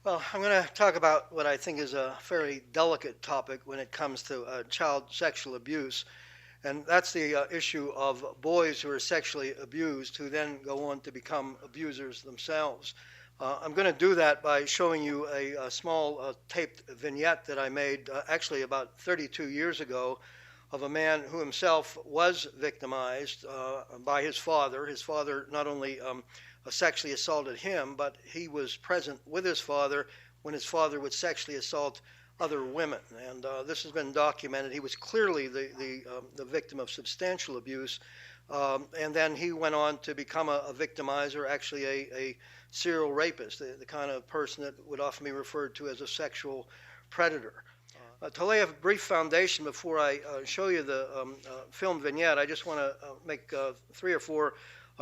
Well, I'm going to talk about what I think is a fairly delicate topic when it comes to child sexual abuse, and that's the issue of boys who are sexually abused who then go on to become abusers themselves. I'm going to do that by showing you a small taped vignette that I made actually about 32 years ago of a man who himself was victimized by his father. His father not only sexually assaulted him, but he was present with his father when his father would sexually assault other women. And this has been documented. He was clearly the victim of substantial abuse. And then he went on to become a victimizer, actually a serial rapist, the kind of person that would often be referred to as a sexual predator. To lay a brief foundation before I show you the film vignette, I just want to make 3 or 4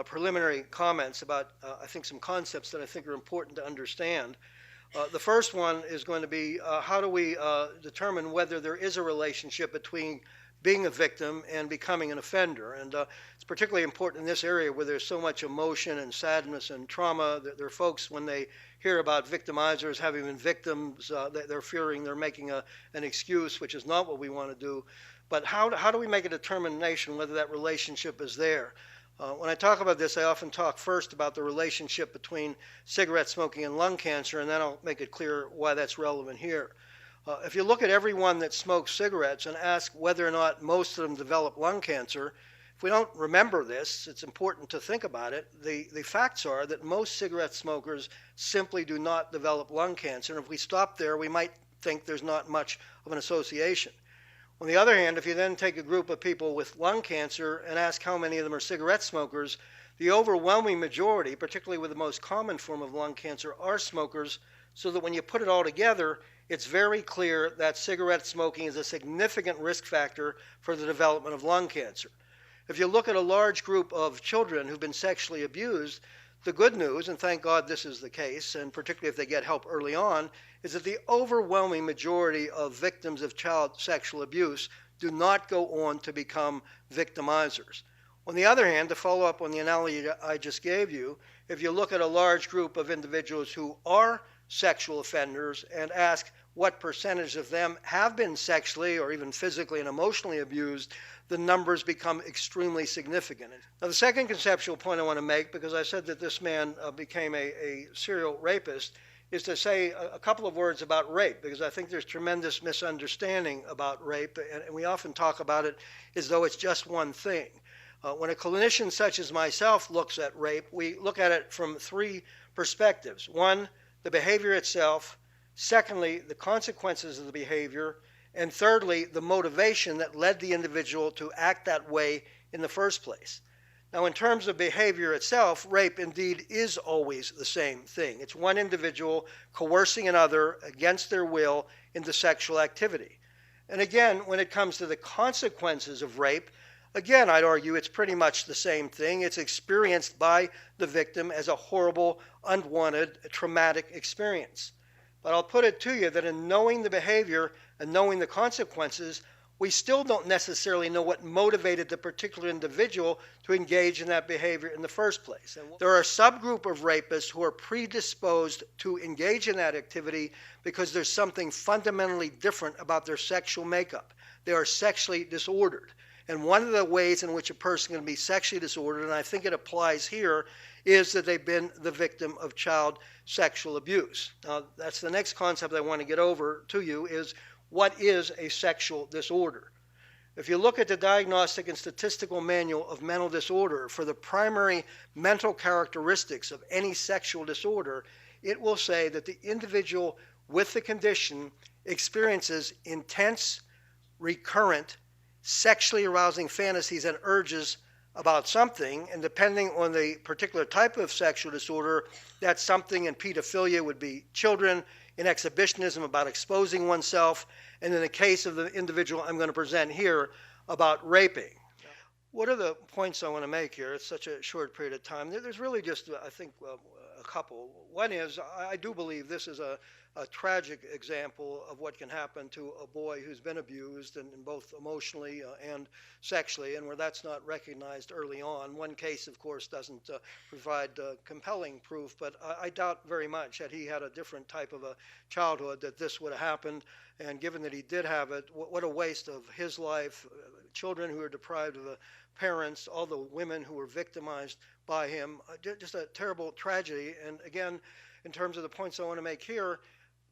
preliminary comments about, I think, some concepts that I think are important to understand. The first one is going to be how do we determine whether there is a relationship between being a victim and becoming an offender. And it's particularly important in this area where there's so much emotion and sadness and trauma. There are folks, when they hear about victimizers having been victims, they're fearing they're making an excuse, which is not what we want to do. But how do we make a determination whether that relationship is there? When I talk about this, I often talk first about the relationship between cigarette smoking and lung cancer, and then I'll make it clear why that's relevant here. If you look at everyone that smokes cigarettes and ask whether or not most of them develop lung cancer, if we don't remember this, it's important to think about it. The facts are that most cigarette smokers simply do not develop lung cancer. And if we stop there, we might think there's not much of an association. On the other hand, if you then take a group of people with lung cancer and ask how many of them are cigarette smokers, the overwhelming majority, particularly with the most common form of lung cancer, are smokers, so that when you put it all together, it's very clear that cigarette smoking is a significant risk factor for the development of lung cancer. If you look at a large group of children who've been sexually abused, the good news, and thank God this is the case, and particularly if they get help early on, is that the overwhelming majority of victims of child sexual abuse do not go on to become victimizers. On the other hand, to follow up on the analogy I just gave you, if you look at a large group of individuals who are sexual offenders and ask what percentage of them have been sexually or even physically and emotionally abused, the numbers become extremely significant. Now, the second conceptual point I want to make, because I said that this man became a serial rapist, is to say a couple of words about rape, because I think there's tremendous misunderstanding about rape, and we often talk about it as though it's just one thing. When a clinician such as myself looks at rape, we look at it from 3 perspectives. One, the behavior itself. Secondly, the consequences of the behavior. And thirdly, the motivation that led the individual to act that way in the first place. Now, in terms of behavior itself, rape indeed is always the same thing. It's one individual coercing another against their will into sexual activity. And again, when it comes to the consequences of rape, again, I'd argue it's pretty much the same thing. It's experienced by the victim as a horrible, unwanted, traumatic experience. But I'll put it to you that in knowing the behavior and knowing the consequences, we still don't necessarily know what motivated the particular individual to engage in that behavior in the first place. And there are a subgroup of rapists who are predisposed to engage in that activity because there's something fundamentally different about their sexual makeup. They are sexually disordered. And one of the ways in which a person can be sexually disordered, and I think it applies here, is that they've been the victim of child sexual abuse. Now, that's the next concept I want to get over to you is what is a sexual disorder? If you look at the Diagnostic and Statistical Manual of Mental Disorder for the primary mental characteristics of any sexual disorder, it will say that the individual with the condition experiences intense, recurrent, sexually arousing fantasies and urges about something, and depending on the particular type of sexual disorder, that something in pedophilia would be children, in exhibitionism about exposing oneself, and in the case of the individual I'm going to present here, about raping. What are the points I want to make here? It's such a short period of time. There's really just, I think, a couple. One is, I do believe this is a a tragic example of what can happen to a boy who's been abused, and both emotionally and sexually, and where that's not recognized early on. One case, of course, doesn't provide compelling proof, but I doubt very much that he had a different type of a childhood that this would have happened. And given that he did have it, what a waste of his life. Children who are deprived of parents, all the women who were victimized by him, just a terrible tragedy. And again, in terms of the points I want to make here,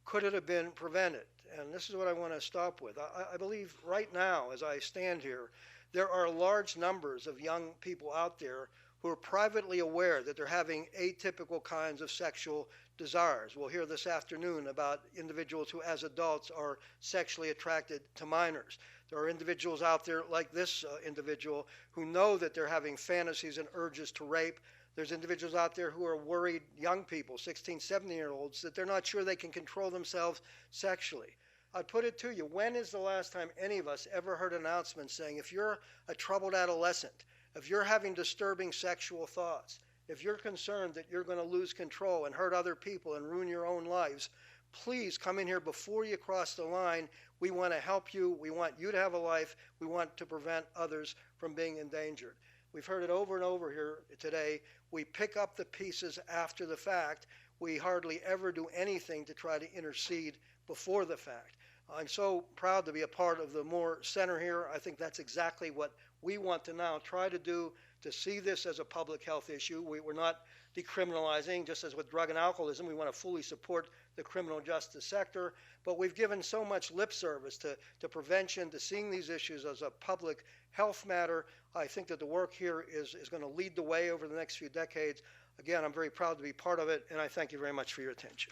could it have been prevented? And this is what I want to stop with. I believe right now, as I stand here, there are large numbers of young people out there who are privately aware that they're having atypical kinds of sexual desires. We'll hear this afternoon about individuals who, as adults, are sexually attracted to minors. There are individuals out there like this individual who know that they're having fantasies and urges to rape. There's individuals out there who are worried, young people, 16, 17-year-olds, that they're not sure they can control themselves sexually. I'd put it to you, when is the last time any of us ever heard an announcement saying, if you're a troubled adolescent, if you're having disturbing sexual thoughts, if you're concerned that you're going to lose control and hurt other people and ruin your own lives, please come in here before you cross the line. We want to help you. We want you to have a life. We want to prevent others from being endangered. We've heard it over and over here today. We pick up the pieces after the fact. We hardly ever do anything to try to intercede before the fact. I'm so proud to be a part of the Moore Center here. I think that's exactly what we want to now try to do, to see this as a public health issue. We're not decriminalizing, just as with drug and alcoholism. We want to fully support the criminal justice sector, but we've given so much lip service to prevention, to seeing these issues as a public health matter. I think that the work here is going to lead the way over the next few decades. Again, I'm very proud to be part of it, and I thank you very much for your attention.